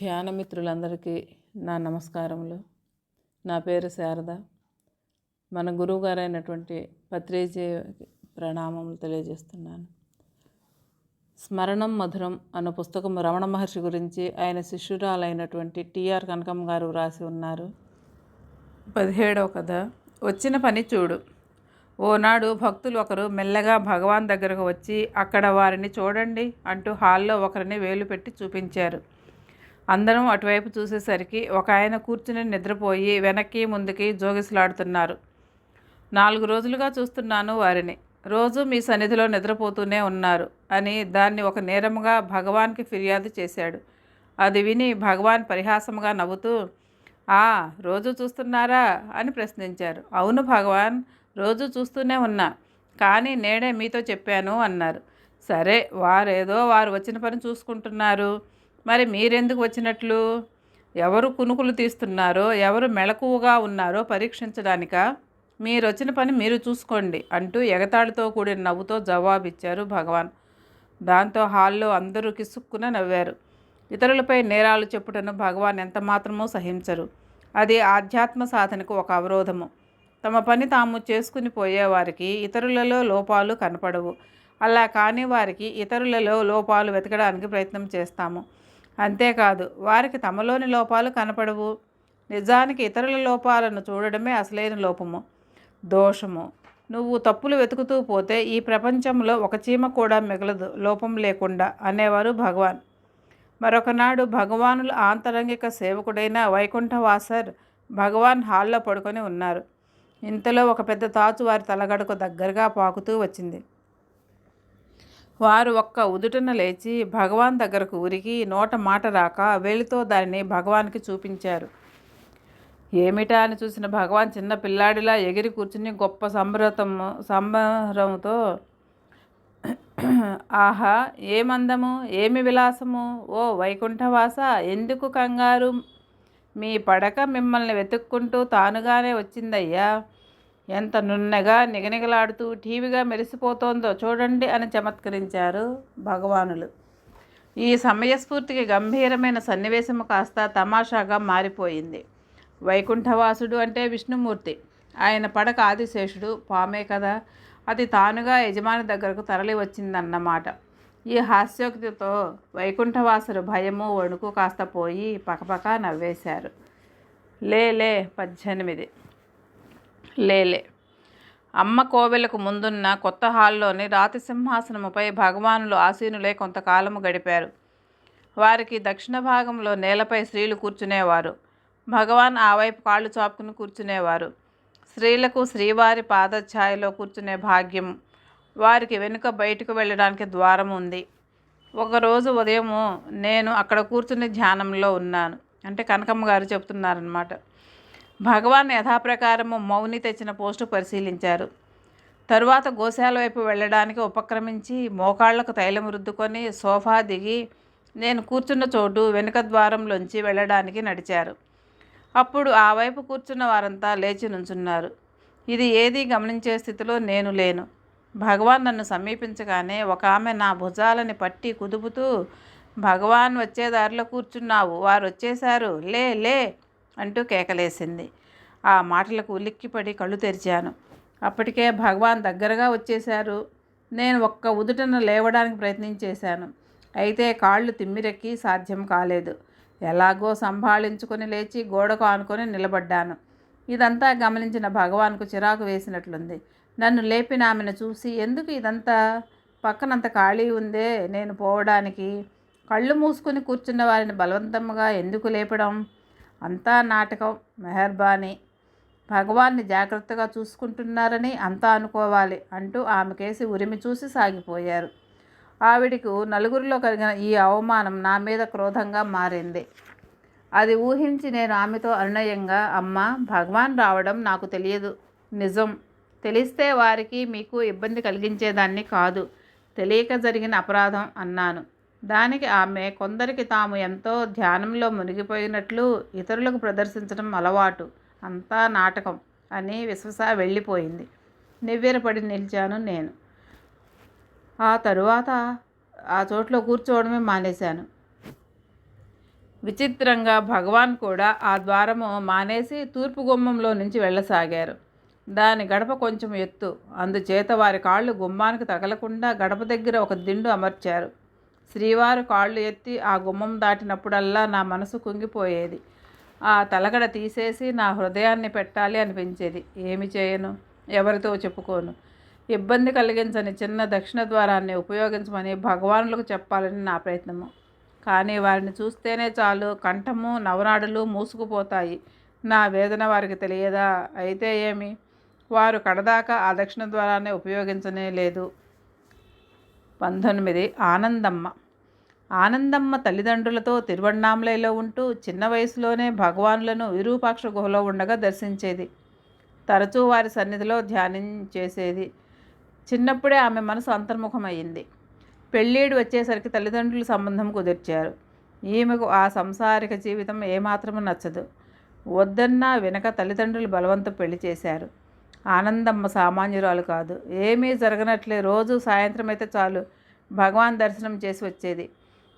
ధ్యాన మిత్రులందరికీ నా నమస్కారములు. నా పేరు శారద. మన గురువుగారైనటువంటి పత్రిజీ ప్రణామములు తెలియజేస్తున్నాను. స్మరణం మధురం అన్న పుస్తకం రమణ మహర్షి గురించి ఆయన శిష్యురాలైనటువంటి టిఆర్ కనకమ్మ గారు వ్రాసి ఉన్నారు. 17వ కథ. వచ్చిన పని చూడు. ఓనాడు భక్తులు ఒకరు మెల్లగా భగవాన్ దగ్గరకు వచ్చి అక్కడ వారిని చూడండి అంటూ హాల్లో ఒకరిని వేలు పెట్టి చూపించారు. అందరం అటువైపు చూసేసరికి ఒక ఆయన కూర్చుని నిద్రపోయి వెనక్కి ముందుకి జోగిసలాడుతున్నారు. 4 రోజులుగా చూస్తున్నాను వారిని. రోజు మీ సన్నిధిలో నిద్రపోతూనే ఉన్నారు అని దాన్ని ఒక నేరముగా భగవాన్కి ఫిర్యాదు చేశాడు. అది విని భగవాన్ పరిహాసముగా నవ్వుతూ, రోజు చూస్తున్నారా అని ప్రశ్నించారు. అవును భగవాన్, రోజు చూస్తూనే ఉన్నా, కానీ నేడే మీతో చెప్పాను అన్నారు. సరే, వారు వచ్చిన పని చూసుకుంటున్నారు, మరి మీరెందుకు వచ్చినట్లు? ఎవరు కునుకులు తీస్తున్నారో, ఎవరు మెలకువగా ఉన్నారో పరీక్షించడానిక? మీరు వచ్చిన పని మీరు చూసుకోండి అంటూ ఎగతాళితో కూడిన నవ్వుతో జవాబిచ్చారు భగవాన్. దాంతో హాల్లో అందరూ కిసుక్కున నవ్వారు. ఇతరులపై నేరాలు చెప్పుటను భగవాన్ ఎంత మాత్రమూ సహించరు. అది ఆధ్యాత్మ సాధనకు ఒక అవరోధము. తమ పని తాము చేసుకుని పోయేవారికి ఇతరులలో లోపాలు కనపడవు. అలా కాని వారికి ఇతరులలో లోపాలు వెతకడానికి ప్రయత్నం చేస్తాము. అంతేకాదు, వారికి తమలోని లోపాలు కనపడవు. నిజానికి ఇతరుల లోపాలను చూడడమే అసలైన లోపము, దోషము. నువ్వు తప్పులు వెతుకుతూ పోతే ఈ ప్రపంచంలో ఒక చీమ కూడా మిగలదు లోపం లేకుండా అనేవారు భగవాన్. మరొకనాడు భగవానుల ఆంతరంగిక సేవకుడైన వైకుంఠవాసర్ భగవాన్ హాల్లో పడుకొని ఉన్నారు. ఇంతలో ఒక పెద్ద తాచు వారి తలగడకు దగ్గరగా పాకుతూ వచ్చింది. వారు ఒక్క ఉదుటన లేచి భగవాన్ దగ్గరకు ఉరికి నోట మాట రాక వేలితో దానిని భగవాన్కి చూపించారు. ఏమిటా అని చూసిన భగవాన్ చిన్న పిల్లాడిలా ఎగిరి కూర్చుని గొప్ప సంబరంతో, ఆహా, ఏమందము, ఏమి విలాసము! ఓ వైకుంఠవాస, ఎందుకు కంగారు? మీ పడక మిమ్మల్ని వెతుక్కుంటూ తానుగానే వచ్చిందయ్యా. ఎంత నున్నగా నిగనిగలాడుతూ టీవీగా మెరిసిపోతోందో చూడండి అని చమత్కరించారు భగవానులు. ఈ సమయస్ఫూర్తికి గంభీరమైన సన్నివేశము కాస్త తమాషాగా మారిపోయింది. వైకుంఠవాసుడు అంటే విష్ణుమూర్తి. ఆయన పడక ఆదిశేషుడు, పామే కదా. అది తానుగా యజమాని దగ్గరకు తరలి వచ్చిందన్నమాట. ఈ హాస్యోక్తితో వైకుంఠవాసుడు భయము వణుకు కాస్త పోయి పకపక నవ్వేశారు. లేలే 18 లేలే. అమ్మ కోవెలకు ముందున్న కొత్త హాల్లోని రాతి సింహాసనముపై భగవానులు ఆసీనులై కొంతకాలము గడిపారు. వారికి దక్షిణ భాగంలో నేలపై స్త్రీలు కూర్చునేవారు. భగవాన్ ఆ వైపు కాళ్ళు చాపుకుని కూర్చునేవారు. స్త్రీలకు శ్రీవారి పాదఛాయలో కూర్చునే భాగ్యం. వారికి వెనుక బయటకు వెళ్ళడానికి ద్వారం ఉంది. ఒకరోజు ఉదయము నేను అక్కడ కూర్చుని ధ్యానంలో ఉన్నాను. అంటే కనకమ్మ గారు చెప్తున్నారన్నమాట. భగవాన్ యథాప్రకారము మౌని తెచ్చిన పోస్టు పరిశీలించారు. తరువాత గోశాల వైపు వెళ్ళడానికి ఉపక్రమించి మోకాళ్లకు తైలం రుద్దుకొని సోఫా దిగి నేను కూర్చున్న చోటు వెనుక ద్వారంలోంచి వెళ్ళడానికి నడిచారు. అప్పుడు ఆ వైపు కూర్చున్న వారంతా లేచి నుంచున్నారు. ఇది ఏదీ గమనించే స్థితిలో నేను లేను. భగవాన్ నన్ను సమీపించగానే ఒక ఆమె నా భుజాలని పట్టి కుదుపుతూ, భగవాన్ వచ్చే దారిలో కూర్చున్నావు, వారు వచ్చేశారు, లే లే అంటూ కేకలేసింది. ఆ మాటలకు ఉలిక్కిపడి కళ్ళు తెరిచాను. అప్పటికే భగవాన్ దగ్గరగా వచ్చేశారు. నేను ఒక్క ఉదుటన లేవడానికి ప్రయత్నించేశాను. అయితే కాళ్ళు తిమ్మిరెక్కి సాధ్యం కాలేదు. ఎలాగో సంభాళించుకొని లేచి గోడకు ఆనుకొని నిలబడ్డాను. ఇదంతా గమనించిన భగవాన్కు చిరాకు వేసినట్లుంది. నన్ను లేపిన ఆమెను చూసి, ఎందుకు ఇదంతా? పక్కనంత ఖాళీ ఉందే నేను పోవడానికి. కళ్ళు మూసుకొని కూర్చున్న వారిని బలవంతంగా ఎందుకు లేపడం? అంతా నాటకం, మెహర్బానీ. భగవాన్ని జాగ్రత్తగా చూసుకుంటున్నారని అంతా అనుకోవాలి అంటూ ఆమెకేసి ఉరిమి చూసి సాగిపోయారు. ఆవిడకు నలుగురిలో కలిగిన ఈ అవమానం నా మీద క్రోధంగా మారింది. అది ఊహించి నేను ఆమెతో అనునయంగా, అమ్మా, భగవాన్ రావడం నాకు తెలియదు, నిజం. తెలిస్తే వారికి మీకు ఇబ్బంది కలిగించేదాన్ని కాదు, తెలియక జరిగిన అపరాధం అన్నాను. దానికి ఆమె, కొందరికి తాము ఎంతో ధ్యానంలో మునిగిపోయినట్లు ఇతరులకు ప్రదర్శించడం అలవాటు, అంతా నాటకం అని విశ్వస వెళ్ళిపోయింది. నివ్వెరపడి నిలిచాను నేను. ఆ తరువాత ఆ చోట్లో కూర్చోవడమే మానేశాను. విచిత్రంగా భగవాన్ కూడా ఆ ద్వారము మానేసి తూర్పు గుమ్మంలో నుంచి వెళ్ళసాగారు. దాని గడప కొంచెం ఎత్తు, అందుచేత వారి కాళ్ళు గుమ్మానికి తగలకుండా గడప దగ్గర ఒక దిండు అమర్చారు. శ్రీవారు కాళ్ళు ఎత్తి ఆ గుమ్మం దాటినప్పుడల్లా నా మనసు కుంగిపోయేది. ఆ తలగడ తీసేసి నా హృదయాన్ని పెట్టాలి అనిపించేది. ఏమి చేయను, ఎవరితో చెప్పుకోను. ఇబ్బంది కలిగించని చిన్న దక్షిణ ద్వారాన్ని ఉపయోగించమని భగవానులకు చెప్పాలని నా ప్రయత్నము. కానీ వారిని చూస్తేనే చాలు కంఠము నవనాడులు మూసుకుపోతాయి. నా వేదన వారికి తెలియదా? అయితే ఏమి, వారు కడదాకా ఆ దక్షిణ ద్వారాన్ని ఉపయోగించనే లేదు. 19. ఆనందమ్మ. ఆనందమ్మ తల్లిదండ్రులతో తిరువణ్ణామలైలో ఉంటూ చిన్న వయసులోనే భగవానులను విరూపాక్ష గుహలో ఉండగా దర్శించేది. తరచూ వారి సన్నిధిలో ధ్యానం చేసేది. చిన్నప్పుడే ఆమె మనసు అంతర్ముఖమయ్యింది. పెళ్ళీడు వచ్చేసరికి తల్లిదండ్రుల సంబంధం కుదిర్చారు. ఈమెకు ఆ సంసారిక జీవితం ఏమాత్రము నచ్చదు. వద్దన్నా వినక తల్లిదండ్రులు బలవంతం పెళ్లి చేశారు. ఆనందమ్మ సామాన్యురాలు కాదు. ఏమీ జరగనట్లే రోజు సాయంత్రం అయితే చాలు భగవాన్ దర్శనం చేసి వచ్చేది.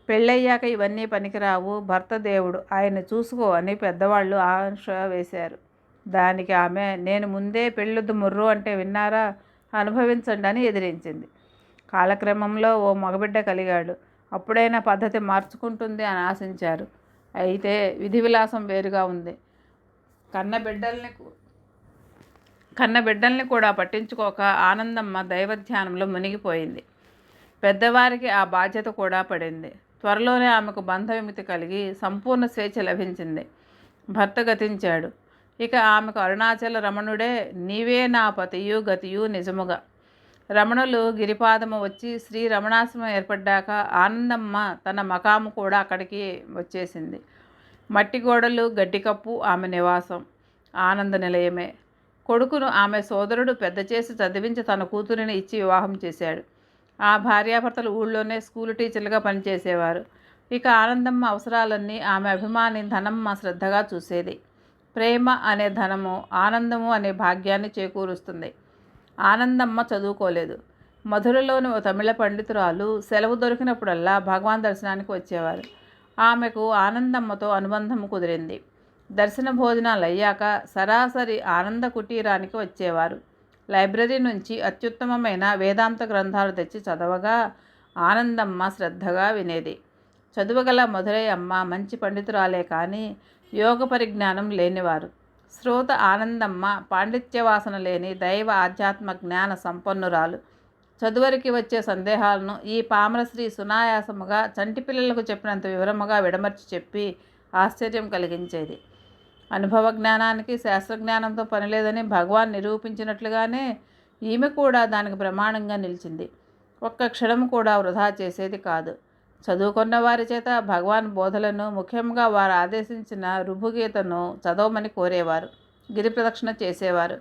పెళ్ళయ్యాక ఇవన్నీ పనికిరావు, భర్త దేవుడు, ఆయన చూసుకో అని పెద్దవాళ్ళు ఆంక్ష వేశారు. దానికి ఆమె నేను ముందే పెళ్ళొద్దు ముర్రు అంటే విన్నారా, అనుభవించండి అని ఎదిరించింది. కాలక్రమంలో ఓ మగబిడ్డ కలిగాడు. అప్పుడైనా పద్ధతి మార్చుకుంటుంది అని ఆశించారు. అయితే విధి విలాసం వేరుగా ఉంది. కన్నబిడ్డల్ని కూడా పట్టించుకోక ఆనందమ్మ దైవధ్యానంలో మునిగిపోయింది. పెద్దవారికి ఆ బాధ్యత కూడా పడింది. త్వరలోనే ఆమెకు బంధ విముక్తి కలిగి సంపూర్ణ స్వేచ్ఛ లభించింది. భర్త గతించాడు. ఇక ఆమెకు అరుణాచల రమణుడే నీవే నా పతియు గతియు నిజముగా. రమణులు గిరిపాదము వచ్చి శ్రీ రమణాశ్రమం ఏర్పడ్డాక ఆనందమ్మ తన మకాము కూడా అక్కడికి వచ్చేసింది. మట్టి గోడలు గడ్డికప్పు ఆమె నివాసం. ఆనంద నిలయమే. కొడుకును ఆమె సోదరుడు పెద్ద చేసి చదివించి తన కూతురిని ఇచ్చి వివాహం చేశాడు. ఆ భార్యాభర్తలు ఊళ్ళోనే స్కూలు టీచర్లుగా పనిచేసేవారు. ఇక ఆనందమ్మ అవసరాలన్నీ ఆమె అభిమాని ధనమ్మ శ్రద్ధగా చూసేది. ప్రేమ అనే ధనము, ఆనందము అనే భాగ్యాన్ని చేకూరుస్తుంది. ఆనందమ్మ చదువుకోలేదు. మధురలోని ఓ తమిళ పండితురాలు సెలవు దొరికినప్పుడల్లా భగవాన్ దర్శనానికి వచ్చేవారు. ఆమెకు ఆనందమ్మతో అనుబంధం కుదిరింది. దర్శన భోజనాలు అయ్యాక సరాసరి ఆనంద కుటీరానికి వచ్చేవారు. లైబ్రరీ నుంచి అత్యుత్తమమైన వేదాంత గ్రంథాలు తెచ్చి చదవగా ఆనందమ్మ శ్రద్ధగా వినేది. చదువగల మధురయ్యమ్మ మంచి పండితురాలే కానీ యోగ పరిజ్ఞానం లేనివారు. శ్రోత ఆనందమ్మ పాండిత్యవాసన లేని దైవ ఆధ్యాత్మ జ్ఞాన సంపన్నురాలు. చదువరికి వచ్చే సందేహాలను ఈ పామరశ్రీ సునాయాసముగా చంటి పిల్లలకు చెప్పినంత వివరముగా విడమర్చి చెప్పి ఆశ్చర్యం కలిగించేది. అనుభవ జ్ఞానానికి శాస్త్రజ్ఞానంతో పనిలేదని భగవాన్ నిరూపించినట్లుగానే ఈమె కూడా దానికి ప్రమాణంగా నిలిచింది. ఒక్క క్షణం కూడా వృధా చేసేది కాదు. చదువుకున్న వారి చేత భగవాన్ బోధలను, ముఖ్యంగా వారు ఆదేశించిన రుభుగీతను చదవమని కోరేవారు. గిరి ప్రదక్షిణ చేసేవారు.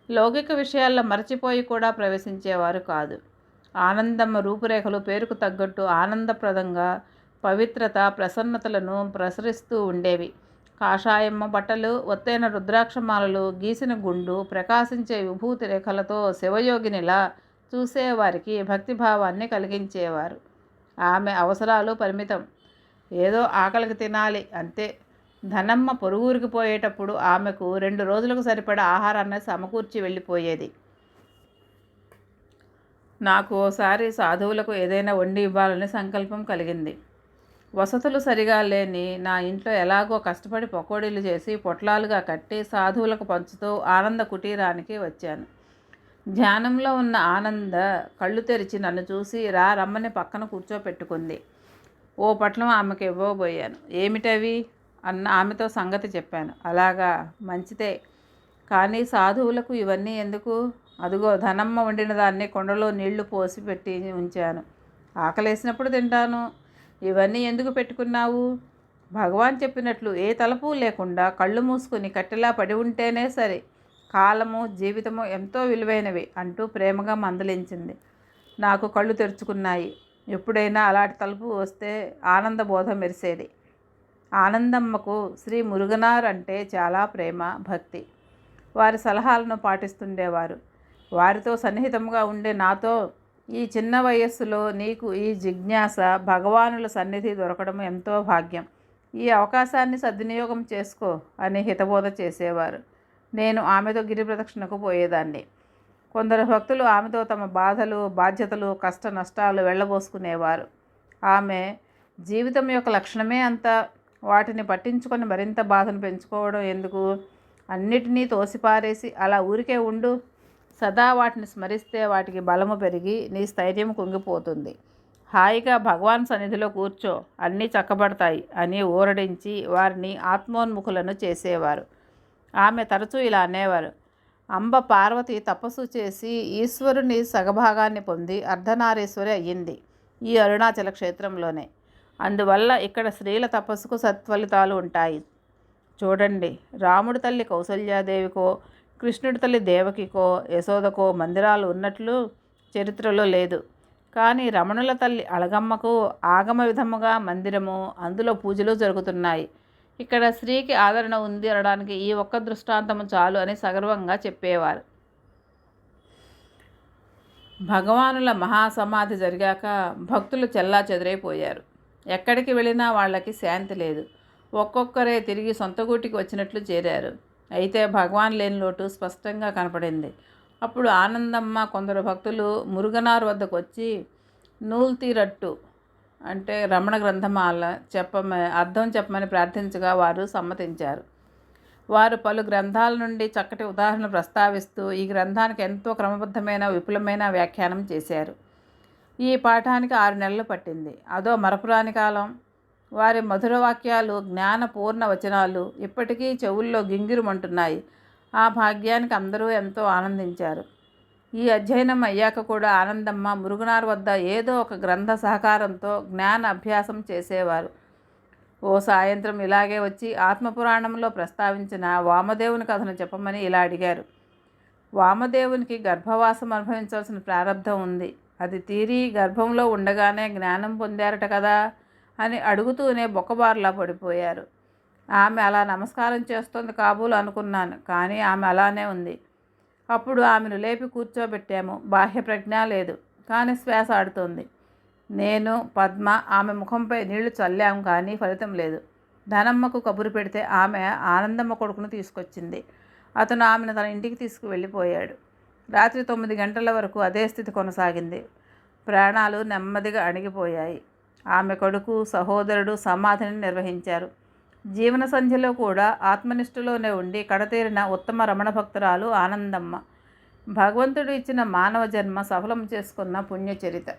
లౌకిక విషయాల్లో మరచిపోయి కూడా ప్రవేశించేవారు కాదు. ఆనందమ్మ రూపురేఖలు పేరుకు తగ్గట్టు ఆనందప్రదంగా పవిత్రత, ప్రసన్నతలను ప్రసరిస్తూ ఉండేవి. కాషాయమ్మ బట్టలు, ఒత్తైన రుద్రాక్షమాలలు, గీసిన గుండు, ప్రకాశించే విభూతి రేఖలతో శివయోగినిలా చూసేవారికి భక్తిభావాన్ని కలిగించేవారు. ఆమె అవసరాలు పరిమితం. ఏదో ఆకలికి తినాలి అంతే. ధనమ్మ పొరుగురికి పోయేటప్పుడు ఆమెకు 2 రోజులకు సరిపడా ఆహారాన్ని సమకూర్చి వెళ్ళిపోయేది. నాకు ఓసారి సాధువులకు ఏదైనా వండి ఇవ్వాలని సంకల్పం కలిగింది. వసతులు సరిగా లేని నా ఇంట్లో ఎలాగో కష్టపడి పకోడీలు చేసి పొట్లాలుగా కట్టి సాధువులకు పంచుతూ ఆనంద కుటీరానికి వచ్చాను. ధ్యానంలో ఉన్న ఆనంద కళ్ళు తెరిచి నన్ను చూసి రమ్మని పక్కన కూర్చోపెట్టుకుంది. ఓ పట్లం ఆమెకు ఇవ్వబోయాను. ఏమిటవి అన్న ఆమెతో సంగతి చెప్పాను. అలాగా, మంచిదే, కానీ సాధువులకు ఇవన్నీ ఎందుకు? అదిగో ధనమ్మ వండిన దాన్ని కొండలో నీళ్లు పోసి పెట్టి ఉంచాను. ఆకలేసినప్పుడు తింటాను. ఇవన్నీ ఎందుకు పెట్టుకున్నావు? భగవాన్ చెప్పినట్లు ఏ తలపు లేకుండా కళ్ళు మూసుకుని కట్టెలా పడి ఉంటేనే సరే. కాలము, జీవితము ఎంతో విలువైనవి అంటూ ప్రేమగా మందలించింది. నాకు కళ్ళు తెరుచుకున్నాయి. ఎప్పుడైనా అలాంటి తలుపు వస్తే ఆనందబోధ మెరిసేది. ఆనందమ్మకు శ్రీ మురుగనార్ అంటే చాలా ప్రేమ, భక్తి. వారి సలహాలను పాటిస్తుండేవారు. వారితో సన్నిహితంగా ఉండే నాతో ఈ చిన్న వయస్సులో నీకు ఈ జిజ్ఞాస, భగవానుల సన్నిధి దొరకడం ఎంతో భాగ్యం. ఈ అవకాశాన్ని సద్వినియోగం చేసుకో అని హితబోధ చేసేవారు. నేను ఆమెతో గిరి ప్రదక్షిణకు పోయేదాన్ని. కొందరు భక్తులు ఆమెతో తమ బాధలు, బాధ్యతలు, కష్ట నష్టాలు వెళ్ళబోసుకునేవారు. ఆమె జీవితం యొక్క లక్షణమే అంత. వాటిని పట్టించుకొని మరింత బాధను పెంచుకోవడం ఎందుకు? అన్నిటినీ తోసిపారేసి అలా ఊరికే ఉండు. సదా వాటిని స్మరిస్తే వాటికి బలము పెరిగి నీ స్థైర్యం కుంగిపోతుంది. హాయిగా భగవాన్ సన్నిధిలో కూర్చో, అన్నీ చక్కబడతాయి అని ఊరడించి వారిని ఆత్మోన్ముఖులను చేసేవారు. ఆమె తరచూ ఇలా అనేవారు. అంబ పార్వతి తపస్సు చేసి ఈశ్వరుని సగభాగాన్ని పొంది అర్ధనారీశ్వరి అయ్యింది ఈ అరుణాచల క్షేత్రంలోనే. అందువల్ల ఇక్కడ స్త్రీల తపస్సుకు సత్ఫలితాలు ఉంటాయి. చూడండి, రాముడి తల్లి కౌసల్యాదేవికో, కృష్ణుడి తల్లి దేవకికో, యశోదకో మందిరాలు ఉన్నట్లు చరిత్రలో లేదు. కానీ రమణుల తల్లి అళగమ్మకు ఆగమ విధముగా మందిరము, అందులో పూజలు జరుగుతున్నాయి. ఇక్కడ స్త్రీకి ఆదరణ ఉంది అనడానికి ఈ ఒక్క దృష్టాంతము చాలు అని సగర్వంగా చెప్పేవారు. భగవానుల మహాసమాధి జరిగాక భక్తులు చెల్లా చెదరైపోయారు. ఎక్కడికి వెళ్ళినా వాళ్ళకి శాంతి లేదు. ఒక్కొక్కరే తిరిగి సొంత గూటికి వచ్చినట్లు చేరారు. అయితే భగవాన్ లేని లోటు స్పష్టంగా కనపడింది. అప్పుడు ఆనందమ్మ కొందరు భక్తులు మురుగనార్ వద్దకు వచ్చి నూల్తీరట్టు అంటే రమణ గ్రంథమాల అర్థం చెప్పమని ప్రార్థించగా వారు సమ్మతించారు. వారు పలు గ్రంథాల నుండి చక్కటి ఉదాహరణలు ప్రస్తావిస్తూ ఈ గ్రంథానికి ఎంతో క్రమబద్ధమైన విపులమైన వ్యాఖ్యానం చేశారు. ఈ పాఠానికి 6 నెలలు పట్టింది. అదో మరపురాని కాలం. వారి మధుర వాక్యాలు, జ్ఞాన పూర్ణ వచనాలు ఇప్పటికీ చెవుల్లో గింగిరుమంటున్నాయి. ఆ భాగ్యానికి అందరూ ఎంతో ఆనందించారు. ఈ అధ్యయనం అయ్యాక కూడా ఆనందమ్మ మురుగునార్ వద్ద ఏదో ఒక గ్రంథ సహకారంతో జ్ఞాన అభ్యాసం చేసేవారు. ఓ సాయంత్రం ఇలాగే వచ్చి ఆత్మపురాణంలో ప్రస్తావించిన వామదేవుని కథను చెప్పమని ఇలా అడిగారు. వామదేవునికి గర్భవాసం అనుభవించవలసిన ప్రారంధం ఉంది. అది తీరి గర్భంలో ఉండగానే జ్ఞానం పొందారట కదా అని అడుగుతూనే బొక్కబారులా పడిపోయారు. ఆమె అలా నమస్కారం చేస్తోంది కాబోలు అనుకున్నాను, కానీ ఆమె అలానే ఉంది. అప్పుడు ఆమెను లేపి కూర్చోబెట్టాము. బాహ్య ప్రజ్ఞ లేదు, కానీ శ్వాస ఆడుతోంది. నేను, పద్మ ఆమె ముఖంపై నీళ్లు చల్లాము, కానీ ఫలితం లేదు. ధనమ్మకు కబురు పెడితే ఆమె ఆనందమ్మ కొడుకును తీసుకొచ్చింది. అతను ఆమెను తన ఇంటికి తీసుకువెళ్ళిపోయాడు. రాత్రి 9 గంటల వరకు అదే స్థితి కొనసాగింది. ప్రాణాలు నెమ్మదిగా అణిగిపోయాయి. ఆమె కొడుకు, సహోదరుడు సమాధిని నిర్వహించారు. జీవన సంధ్యలో కూడా ఆత్మనిష్ఠలోనే ఉండి కడతేరిన ఉత్తమ రమణ భక్తురాలు ఆనందమ్మ. భగవంతుడు ఇచ్చిన మానవ జన్మ సఫలం చేసుకున్న పుణ్యచరిత.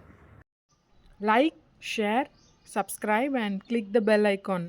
Like, share, subscribe and click the bell icon.